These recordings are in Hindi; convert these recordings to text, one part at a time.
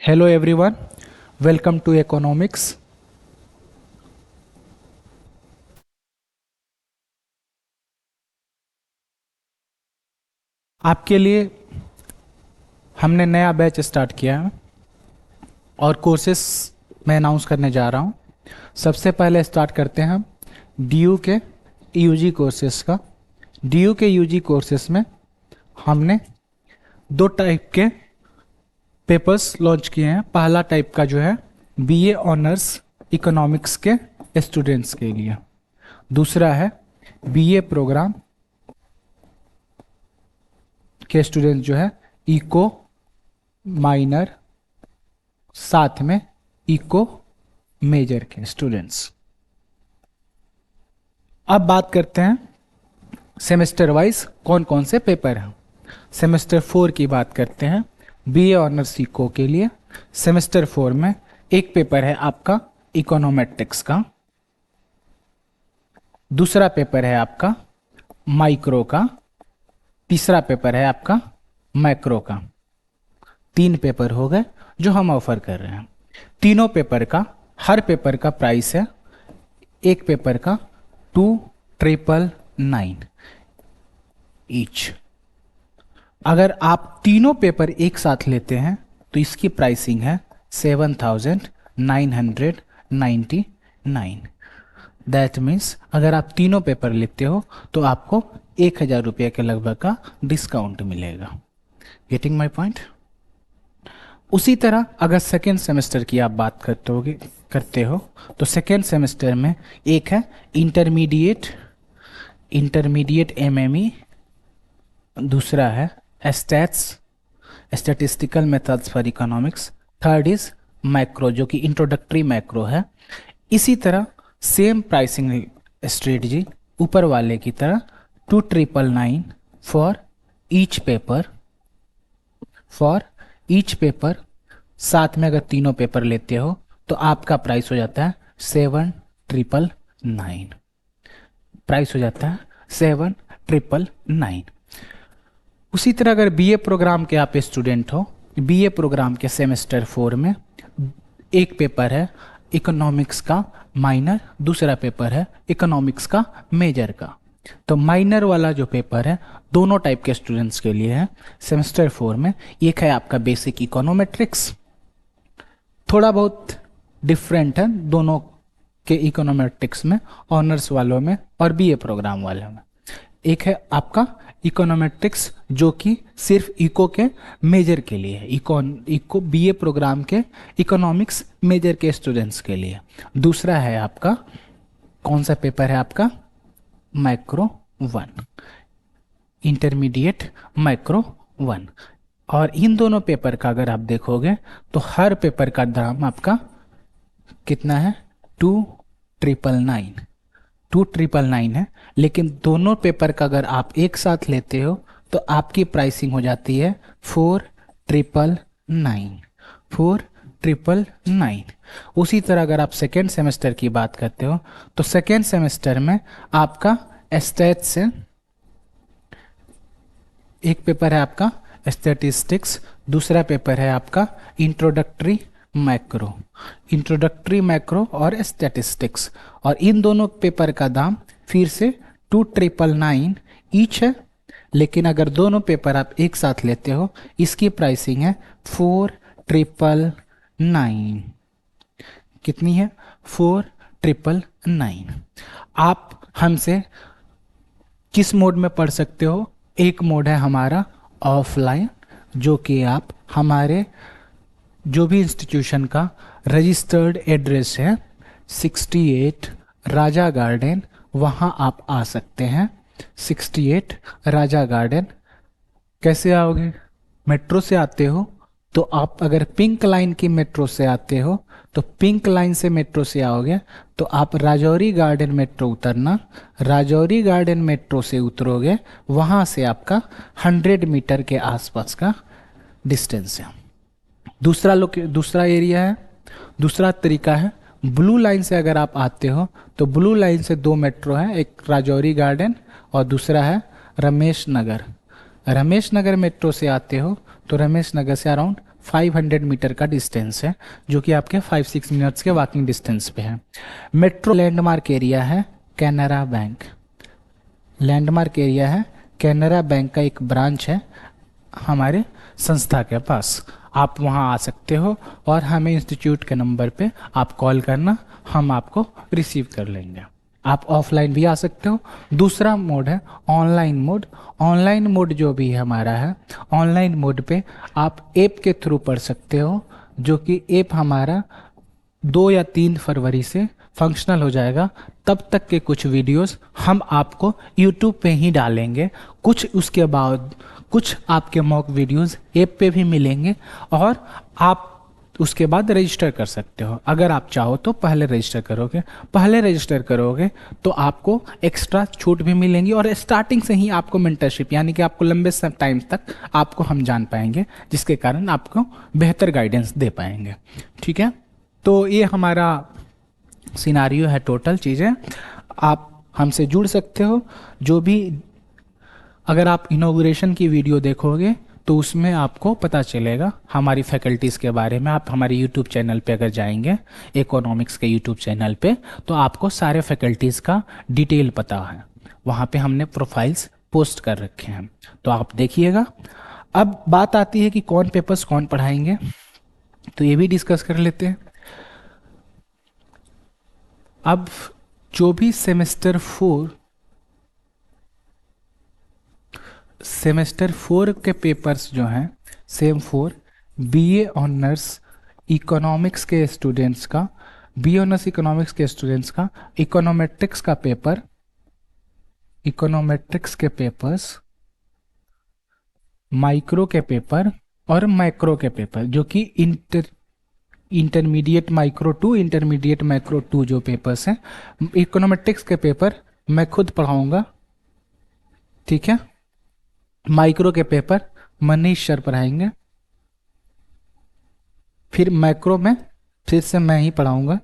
Hello everyone, welcome to economics. आपके लिए हमने नया बैच स्टार्ट किया है और कोर्सेस मैं अनाउंस करने जा रहा हूँ। सबसे पहले स्टार्ट करते हैं हम डी के यूजी कोर्सेस का। डी के यूजी कोर्सेस में हमने दो टाइप के पेपर्स लॉन्च किए हैं। पहला टाइप का जो है बीए ऑनर्स इकोनॉमिक्स के स्टूडेंट्स के लिए, दूसरा है बीए प्रोग्राम के स्टूडेंट जो है इको माइनर, साथ में इको मेजर के स्टूडेंट्स। अब बात करते हैं सेमेस्टर वाइज कौन कौन से पेपर हैं। सेमेस्टर 4 की बात करते हैं। बीए ऑनर्स इको के लिए सेमेस्टर 4 में एक पेपर है आपका इकोनोमेट्रिक्स का, दूसरा पेपर है आपका माइक्रो का, तीसरा पेपर है आपका मैक्रो का। 3 पेपर हो गए जो हम ऑफर कर रहे हैं। तीनों पेपर का हर पेपर का प्राइस है एक पेपर का 2,999 ईच। अगर आप तीनों पेपर एक साथ लेते हैं तो इसकी प्राइसिंग है 7,999। दैट मीन्स अगर आप तीनों पेपर लेते हो तो आपको 1,000 रुपये के लगभग का डिस्काउंट मिलेगा। Getting my point. उसी तरह अगर सेकेंड सेमेस्टर की आप बात करते हो तो सेकेंड सेमेस्टर में एक है इंटरमीडिएट एमएमई, दूसरा है statistical methods for economics, third is macro जो कि इंट्रोडक्टरी मैक्रो है। इसी तरह सेम प्राइसिंग स्ट्रेटजी ऊपर वाले की तरह 2,999 फॉर ईच पेपर। साथ में अगर तीनों पेपर लेते हो तो आपका प्राइस हो जाता है 7,999। प्राइस हो जाता है 7,999। उसी तरह अगर बीए प्रोग्राम के आप स्टूडेंट हो, बीए प्रोग्राम के सेमेस्टर 4 में एक पेपर है इकोनॉमिक्स का माइनर, दूसरा पेपर है इकोनॉमिक्स का मेजर का। तो माइनर वाला जो पेपर है दोनों टाइप के स्टूडेंट्स के लिए है सेमेस्टर 4 में। एक है आपका बेसिक इकोनोमेट्रिक्स, थोड़ा बहुत डिफरेंट है दोनों के इकोनोमेट्रिक्स में, ऑनर्स वालों में और बीए प्रोग्राम वालों में। एक है आपका इकोनोमेट्रिक्स जो कि सिर्फ इको के मेजर के लिए है, इको बीए प्रोग्राम के इकोनॉमिक्स मेजर के स्टूडेंट्स के लिए। दूसरा है आपका कौन सा पेपर है आपका मैक्रो 1, इंटरमीडिएट मैक्रो 1। और इन दोनों पेपर का अगर आप देखोगे तो हर पेपर का दाम आपका कितना है 2,999 है। लेकिन दोनों पेपर का अगर आप एक साथ लेते हो तो आपकी प्राइसिंग हो जाती है 4,999। उसी तरह अगर आप सेकेंड सेमेस्टर की बात करते हो तो सेकेंड सेमेस्टर में आपका स्टैट्स से एक पेपर है आपका स्टैटिस्टिक्स, दूसरा पेपर है आपका इंट्रोडक्टरी मैक्रो और स्टैटिस्टिक्स। और इन दोनों पेपर का दाम फिर से 2,999 ईच है। लेकिन अगर दोनों पेपर आप एक साथ लेते हो इसकी प्राइसिंग है 4,999। कितनी है 4,999। आप हमसे किस मोड में पढ़ सकते हो? एक मोड है हमारा ऑफलाइन जो कि आप हमारे जो भी इंस्टीट्यूशन का रजिस्टर्ड एड्रेस है 68 राजा गार्डन, वहाँ आप आ सकते हैं। 68 राजा गार्डन कैसे आओगे? मेट्रो से आते हो तो आप अगर पिंक लाइन की मेट्रो से आते हो तो पिंक लाइन से मेट्रो से आओगे तो आप राजौरी गार्डन मेट्रो उतरना, राजौरी गार्डन मेट्रो से उतरोगे, वहाँ से आपका 100 मीटर के आसपास का डिस्टेंस है। दूसरा एरिया है, दूसरा तरीका है ब्लू लाइन से अगर आप आते हो तो ब्लू लाइन से 2 मेट्रो है, एक राजौरी गार्डन और दूसरा है रमेश नगर। रमेश नगर मेट्रो से आते हो तो रमेश नगर से अराउंड 500 मीटर का डिस्टेंस है, जो कि आपके 5-6 मिनट्स के वॉकिंग डिस्टेंस पे है। मेट्रो लैंडमार्क एरिया है कैनरा बैंक। लैंडमार्क एरिया है कैनरा बैंक का एक ब्रांच है हमारे संस्था के पास। आप वहाँ आ सकते हो और हमें इंस्टीट्यूट के नंबर पे आप कॉल करना, हम आपको रिसीव कर लेंगे। आप ऑफलाइन भी आ सकते हो। दूसरा मोड है ऑनलाइन मोड। ऑनलाइन मोड जो भी हमारा है, ऑनलाइन मोड पे आप ऐप के थ्रू पढ़ सकते हो, जो कि ऐप हमारा 2 या 3 फरवरी से फंक्शनल हो जाएगा। तब तक के कुछ वीडियोस हम आपको यूट्यूब पे ही डालेंगे, कुछ उसके बाद कुछ आपके मॉक वीडियोस ऐप पे भी मिलेंगे, और आप उसके बाद रजिस्टर कर सकते हो। अगर आप चाहो तो पहले रजिस्टर करोगे तो आपको एक्स्ट्रा छूट भी मिलेंगी, और स्टार्टिंग से ही आपको मेंटरशिप, यानी कि आपको लंबे टाइम तक आपको हम जान पाएंगे, जिसके कारण आपको बेहतर गाइडेंस दे पाएंगे। ठीक है, तो ये हमारा सिनारियो है, टोटल चीज़ें। आप हमसे जुड़ सकते हो। जो भी, अगर आप इनॉग्रेशन की वीडियो देखोगे तो उसमें आपको पता चलेगा हमारी फैकल्टीज़ के बारे में। आप हमारे यूट्यूब चैनल पे अगर जाएंगे, इकोनॉमिक्स के यूट्यूब चैनल पे, तो आपको सारे फैकल्टीज़ का डिटेल पता है। वहाँ पे हमने प्रोफाइल्स पोस्ट कर रखे हैं, तो आप देखिएगा। अब बात आती है कि कौन पेपर्स कौन पढ़ाएंगे, तो ये भी डिस्कस कर लेते हैं। अब जो भी सेमेस्टर 4 के पेपर्स जो हैं, सेम 4 बीए ऑनर्स इकोनॉमिक्स के स्टूडेंट्स का, इकोनॉमेट्रिक्स का पेपर, इकोनॉमेट्रिक्स के पेपर्स, माइक्रो के पेपर और मैक्रो के पेपर, जो कि इंटरमीडिएट माइक्रो 2, इंटरमीडिएट मैक्रो 2 जो पेपर्स हैं। इकोनॉमेट्रिक्स के पेपर मैं खुद पढ़ाऊंगा, ठीक है। माइक्रो के पेपर मनीष सर पढ़ाएंगे। फिर मैक्रो में फिर से मैं ही पढ़ाऊंगा।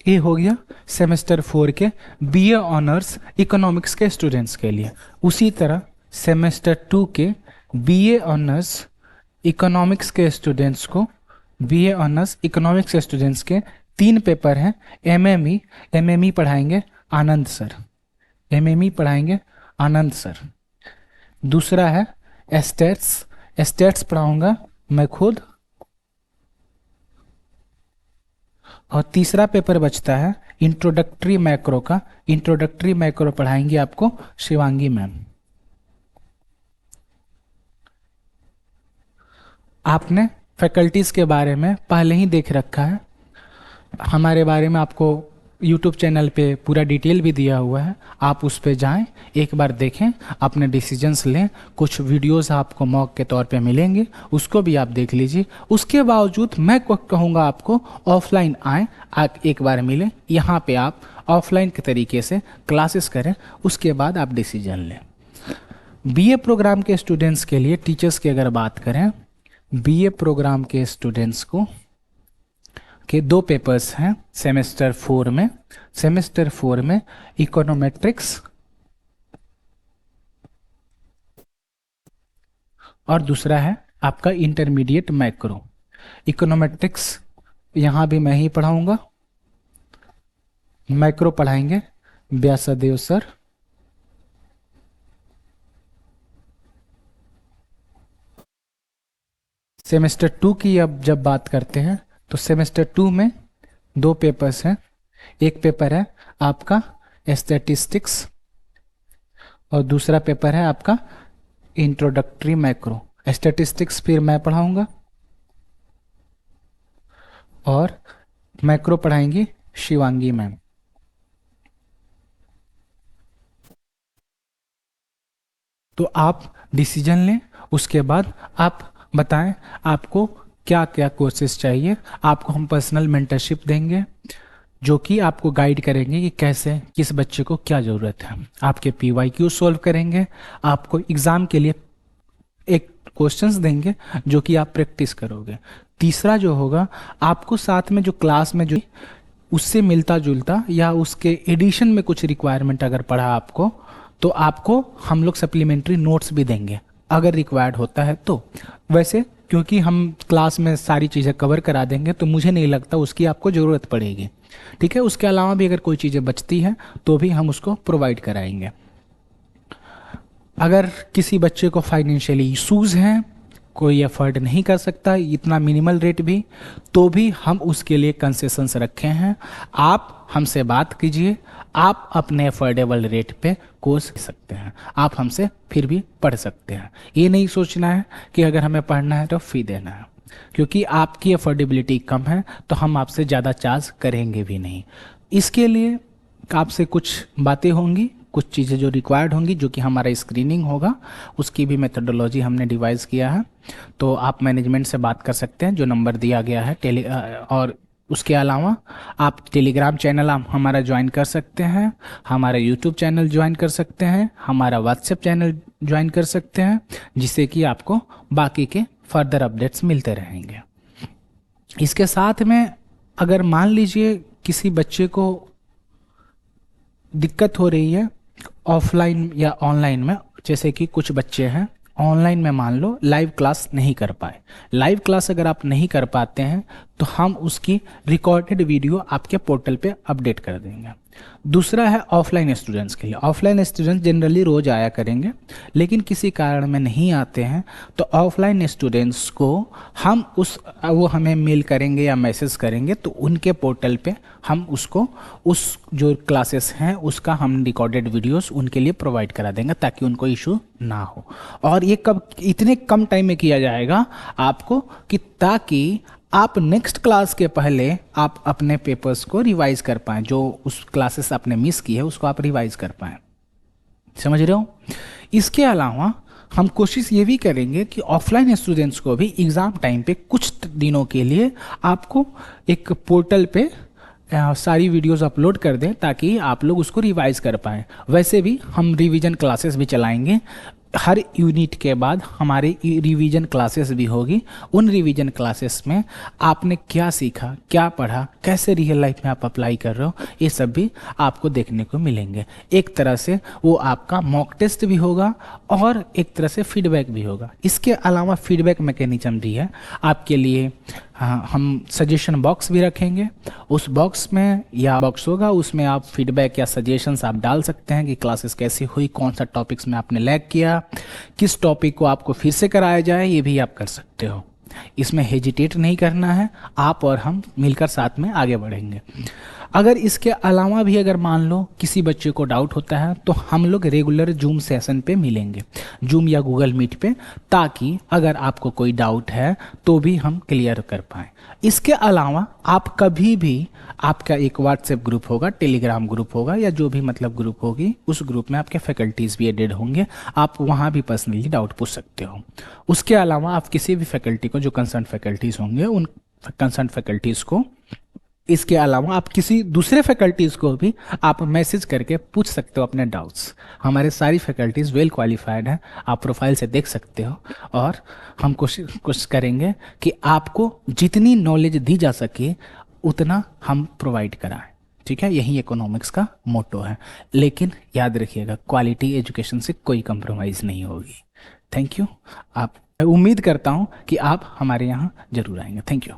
ये हो गया सेमेस्टर 4 के बीए ऑनर्स इकोनॉमिक्स के स्टूडेंट्स के लिए। उसी तरह सेमेस्टर 2 के बीए ऑनर्स इकोनॉमिक्स के स्टूडेंट्स को, बीए ऑनर्स इकोनॉमिक्स के स्टूडेंट्स के 3 पेपर हैं। एमएमई पढ़ाएंगे आनंद सर, दूसरा है एस्टेट्स पढ़ाऊंगा मैं खुद, और तीसरा पेपर बचता है इंट्रोडक्टरी मैक्रो का। इंट्रोडक्टरी मैक्रो पढ़ाएंगे आपको शिवांगी मैम। आपने फैकल्टीज़ के बारे में पहले ही देख रखा है, हमारे बारे में आपको यूट्यूब चैनल पे पूरा डिटेल भी दिया हुआ है। आप उस पे जाएं, एक बार देखें, अपने डिसीजंस लें। कुछ वीडियोस आपको मॉक के तौर पे मिलेंगे, उसको भी आप देख लीजिए। उसके बावजूद मैं कहूँगा आपको ऑफलाइन आएँ, एक बार मिलें, यहाँ पे आप ऑफलाइन के तरीके से क्लासेस करें, उसके बाद आप डिसीजन लें। बीए प्रोग्राम के स्टूडेंट्स के लिए, टीचर्स की अगर बात करें, बीए प्रोग्राम के स्टूडेंट्स को के 2 पेपर्स हैं सेमेस्टर 4 में इकोनोमेट्रिक्स और दूसरा है आपका इंटरमीडिएट मैक्रो। इकोनोमेट्रिक्स यहाँ भी मैं ही पढ़ाऊंगा, मैक्रो पढ़ाएंगे व्यासदेव सर। सेमेस्टर 2 की अब जब बात करते हैं तो सेमेस्टर 2 में 2 पेपर्स हैं। एक पेपर है आपका स्टैटिस्टिक्स और दूसरा पेपर है आपका इंट्रोडक्टरी मैक्रो। स्टैटिस्टिक्स फिर मैं पढ़ाऊंगा और मैक्रो पढ़ाएंगी शिवांगी मैम। तो आप डिसीजन लें, उसके बाद आप बताएं आपको क्या क्या कोर्सेज चाहिए। आपको हम पर्सनल मेंटरशिप देंगे, जो कि आपको गाइड करेंगे कि कैसे किस बच्चे को क्या ज़रूरत है। आपके PYQ सॉल्व करेंगे, आपको एग्ज़ाम के लिए एक क्वेश्चंस देंगे जो कि आप प्रैक्टिस करोगे। तीसरा जो होगा, आपको साथ में जो क्लास में जो उससे मिलता जुलता या उसके एडिशन में कुछ रिक्वायरमेंट अगर पढ़ा आपको, तो आपको हम लोग सप्लीमेंट्री नोट्स भी देंगे अगर रिक्वायर्ड होता है तो। वैसे क्योंकि हम क्लास में सारी चीज़ें कवर करा देंगे तो मुझे नहीं लगता उसकी आपको ज़रूरत पड़ेगी। ठीक है, उसके अलावा भी अगर कोई चीज़ें बचती हैं तो भी हम उसको प्रोवाइड कराएंगे। अगर किसी बच्चे को फाइनेंशियली इशूज़ हैं, कोई अफोर्ड नहीं कर सकता इतना मिनिमल रेट भी, तो भी हम उसके लिए कंसेशंस रखे हैं। आप हमसे बात कीजिए, आप अपने अफोर्डेबल रेट पे कोर्स ले सकते हैं, आप हमसे फिर भी पढ़ सकते हैं। ये नहीं सोचना है कि अगर हमें पढ़ना है तो फ़ी देना है, क्योंकि आपकी अफोर्डेबिलिटी कम है तो हम आपसे ज़्यादा चार्ज करेंगे भी नहीं। इसके लिए आपसे कुछ बातें होंगी, कुछ चीज़ें जो रिक्वायर्ड होंगी, जो कि हमारा स्क्रीनिंग होगा, उसकी भी मेथोडोलॉजी हमने डिवाइस किया है। तो आप मैनेजमेंट से बात कर सकते हैं, जो नंबर दिया गया है और उसके अलावा आप टेलीग्राम चैनल आप हमारा ज्वाइन कर सकते हैं, हमारा यूट्यूब चैनल ज्वाइन कर सकते हैं, हमारा व्हाट्सएप चैनल ज्वाइन कर सकते हैं, जिससे कि आपको बाकी के फर्दर अपडेट्स मिलते रहेंगे। इसके साथ में अगर मान लीजिए किसी बच्चे को दिक्कत हो रही है ऑफलाइन या ऑनलाइन में, जैसे कि कुछ बच्चे हैं ऑनलाइन में मान लो लाइव क्लास नहीं कर पाए, लाइव क्लास अगर आप नहीं कर पाते हैं तो हम उसकी रिकॉर्डेड वीडियो आपके पोर्टल पे अपडेट कर देंगे। दूसरा है ऑफलाइन स्टूडेंट्स के लिए। ऑफलाइन स्टूडेंट्स जनरली रोज आया करेंगे, लेकिन किसी कारण में नहीं आते हैं तो ऑफलाइन स्टूडेंट्स को हम वो हमें मेल करेंगे या मैसेज करेंगे तो उनके पोर्टल पे हम उसको उस जो क्लासेस हैं उसका हम रिकॉर्डेड वीडियोस उनके लिए प्रोवाइड करा देंगे, ताकि उनको इशू ना हो। और ये कब इतने कम टाइम में किया जाएगा आपको कि ताकि आप नेक्स्ट क्लास के पहले आप अपने पेपर्स को रिवाइज कर पाएँ, जो उस क्लासेस आपने मिस की है उसको आप रिवाइज कर पाएँ। समझ रहे हो? इसके अलावा हम कोशिश ये भी करेंगे कि ऑफलाइन स्टूडेंट्स को भी एग्ज़ाम टाइम पे कुछ दिनों के लिए आपको एक पोर्टल पे सारी वीडियोस अपलोड कर दें, ताकि आप लोग उसको रिवाइज कर पाएँ। वैसे भी हम रिवीजन क्लासेस भी चलाएंगे, हर यूनिट के बाद हमारी रिवीजन क्लासेस भी होगी। उन रिवीजन क्लासेस में आपने क्या सीखा, क्या पढ़ा, कैसे रियल लाइफ में आप अप्लाई कर रहे हो, ये सब भी आपको देखने को मिलेंगे। एक तरह से वो आपका मॉक टेस्ट भी होगा और एक तरह से फीडबैक भी होगा। इसके अलावा फीडबैक मैकेनिज्म भी है आपके लिए। हाँ, हम सजेशन बॉक्स भी रखेंगे। उस बॉक्स में या बॉक्स होगा उसमें आप फीडबैक या सजेशंस आप डाल सकते हैं कि क्लासेस कैसी हुई, कौन सा टॉपिक्स में आपने लैग किया, किस टॉपिक को आपको फिर से कराया जाए, ये भी आप कर सकते हो। इसमें हेजिटेट नहीं करना है, आप और हम मिलकर साथ में आगे बढ़ेंगे। अगर इसके अलावा भी अगर मान लो किसी बच्चे को डाउट होता है तो हम लोग रेगुलर जूम सेशन पे मिलेंगे, जूम या गूगल मीट पे, ताकि अगर आपको कोई डाउट है तो भी हम क्लियर कर पाएँ। इसके अलावा आप कभी भी, आपका एक व्हाट्सएप ग्रुप होगा, टेलीग्राम ग्रुप होगा, या जो भी मतलब ग्रुप होगी, उस ग्रुप में आपके फैकल्टीज़ भी एडेड होंगे, आप वहाँ भी पर्सनली डाउट पूछ सकते हो। उसके अलावा आप किसी भी फैकल्टी को, जो कंसर्न फैकल्टीज़ होंगे, उन कंसर्न फैकल्टीज़ को, इसके अलावा आप किसी दूसरे फैकल्टीज़ को भी आप मैसेज करके पूछ सकते हो अपने डाउट्स। हमारे सारी फैकल्टीज़ वेल क्वालिफाइड हैं, आप प्रोफाइल से देख सकते हो। और हम कोशिश करेंगे कि आपको जितनी नॉलेज दी जा सके उतना हम प्रोवाइड कराएं। ठीक है, यही इकोनॉमिक्स का मोटो है। लेकिन याद रखिएगा, क्वालिटी एजुकेशन से कोई कंप्रोमाइज़ नहीं होगी। Thank you. आप उम्मीद करता हूँ कि आप हमारे यहाँ ज़रूर आएंगे। Thank you.